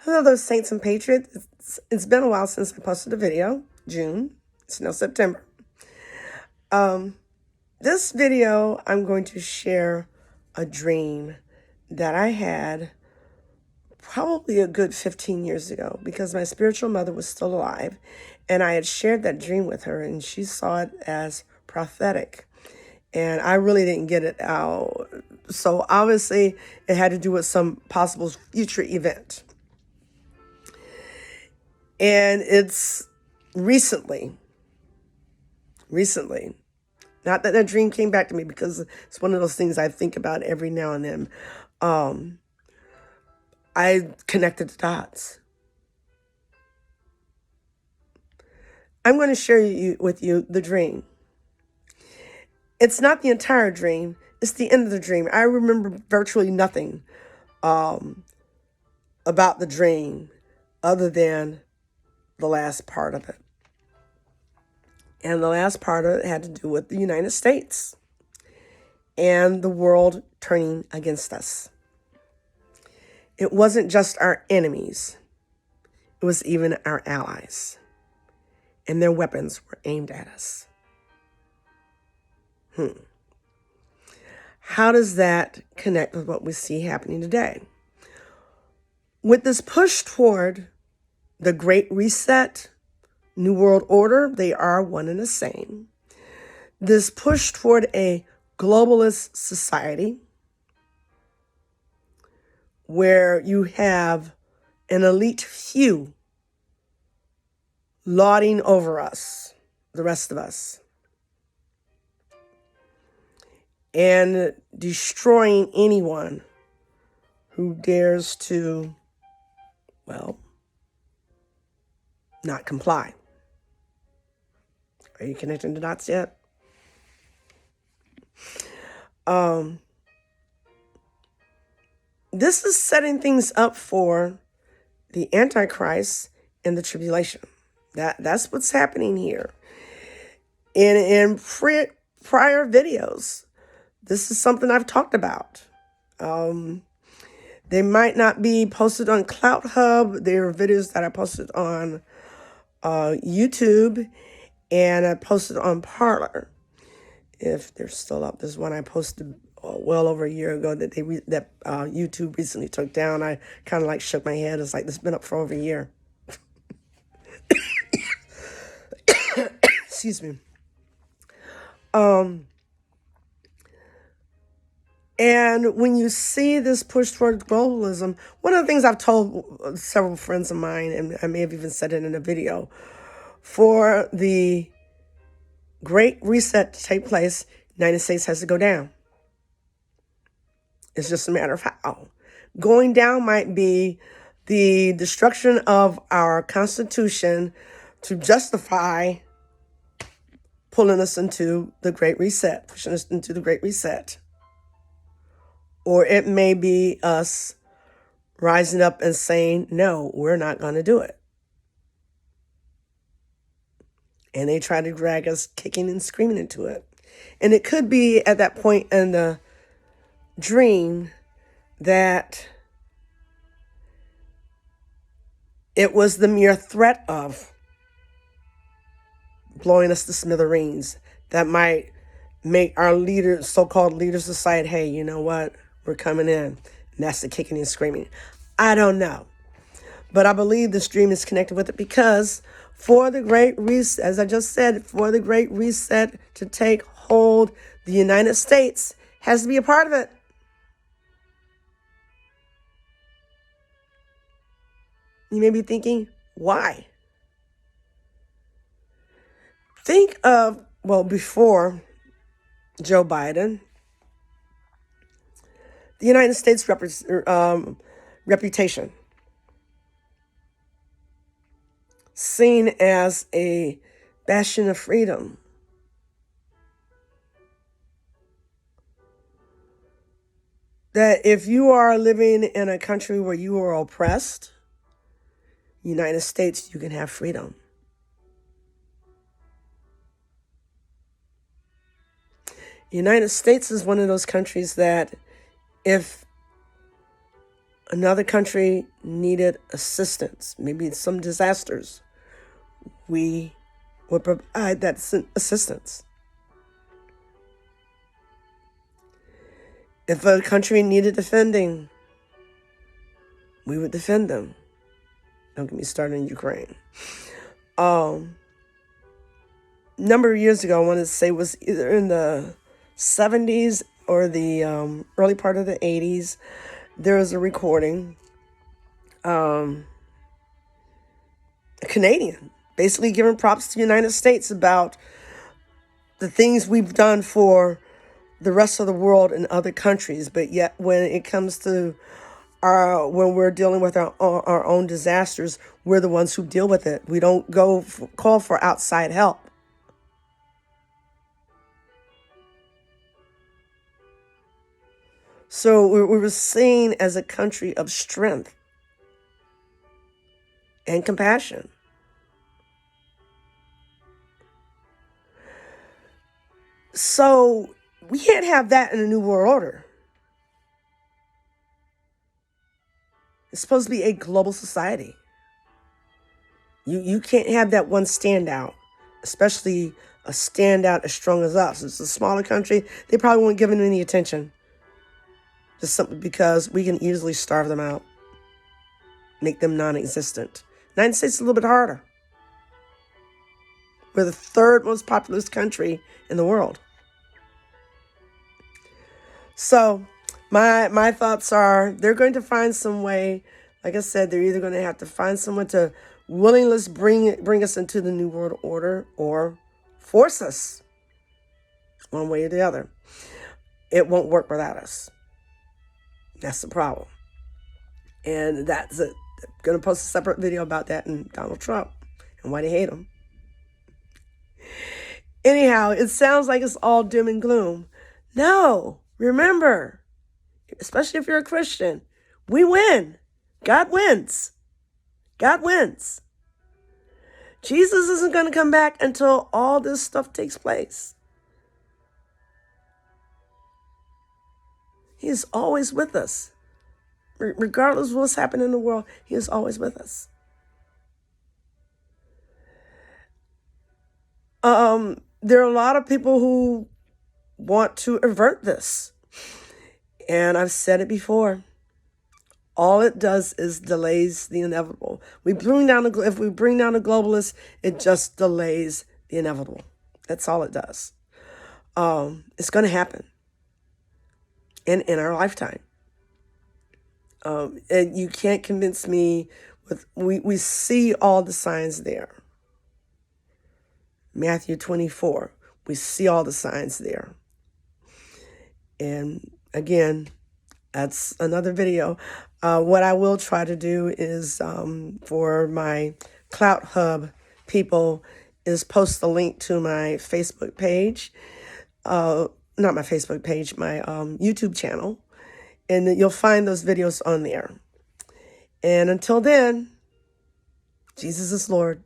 Hello, those saints and patriots. It's been a while since I posted a video. June. It's now September. This video, I'm going to share a dream that I had probably a good 15 years ago because my spiritual mother was still alive, and I had shared that dream with her, and she saw it as prophetic. And I really didn't get it out. So obviously, it had to do with some possible future event. And it's recently, not that dream came back to me because it's one of those things I think about every now and then. I connected the dots. I'm going to share with you the dream. It's not the entire dream. It's the end of the dream. I remember virtually nothing about the dream other than the last part of it. And the last part of it had to do with the United States and the world turning against us. It wasn't just our enemies. It was even our allies. And their weapons were aimed at us. How does that connect with what we see happening today? With this push toward the Great Reset, New World Order, they are one and the same. This push toward a globalist society where you have an elite few lauding over us, the rest of us, and destroying anyone who dares to, not comply. Are you connecting the dots yet? This is setting things up for the Antichrist and the tribulation. That's what's happening here. In prior videos, this is something I've talked about. They might not be posted on Clout Hub. There are videos that I posted on YouTube, and I posted on Parler. If they're still up, there's one I posted well over a year ago that YouTube recently took down. I kind of shook my head. It's like this has been up for over a year. Excuse me. And when you see this push toward globalism, one of the things I've told several friends of mine, and I may have even said it in a video, for the Great Reset to take place, the United States has to go down. It's just a matter of how. Going down might be the destruction of our Constitution to justify pulling us into the Great Reset, pushing us into the Great Reset. Or it may be us rising up and saying, no, we're not going to do it. And they try to drag us kicking and screaming into it. And it could be at that point in the dream that it was the mere threat of blowing us to smithereens that might make our leaders, so-called leaders, decide, hey, you know what? We're coming in. And that's the kicking and screaming. I don't know. But I believe this dream is connected with it because for the Great Reset, as I just said, for the Great Reset to take hold, the United States has to be a part of it. You may be thinking, why? Think of, before Joe Biden, the United States reputation, seen as a bastion of freedom. That if you are living in a country where you are oppressed, United States, you can have freedom. The United States is one of those countries that if another country needed assistance, maybe some disasters, we would provide that assistance. If a country needed defending, we would defend them. Don't get me started in Ukraine. Number of years ago, I want to say it was either in the 70s or the early part of the 80s, there was a recording, a Canadian, basically giving props to the United States about the things we've done for the rest of the world and other countries. But yet when it comes to when we're dealing with our own disasters, we're the ones who deal with it. We don't go call for outside help. So we were seen as a country of strength and compassion. So we can't have that in a new world order. It's supposed to be a global society. You can't have that one standout, especially a standout as strong as us. It's a smaller country. They probably won't give it any attention. Just simply because we can easily starve them out, make them non-existent. United States is a little bit harder. We're the third most populous country in the world. So my thoughts are they're going to find some way. Like I said, they're either going to have to find someone to willingly bring us into the New World Order or force us one way or the other. It won't work without us. That's the problem. And that's it. I'm going to post a separate video about that and Donald Trump and why they hate him. Anyhow, it sounds like it's all doom and gloom. No, remember, especially if you're a Christian, we win. God wins. God wins. Jesus isn't going to come back until all this stuff takes place. He is always with us. Regardless of what's happening in the world, he is always with us. There are a lot of people who want to avert this. And I've said it before. All it does is delays the inevitable. If we bring down the globalists, it just delays the inevitable. That's all it does. It's going to happen in our lifetime. And you can't convince me we see all the signs there. Matthew 24, we see all the signs there. And again, that's another video. What I will try to do is for my Clout Hub people is post the link to my Facebook page. Not my Facebook page, my YouTube channel. And you'll find those videos on there. And until then, Jesus is Lord.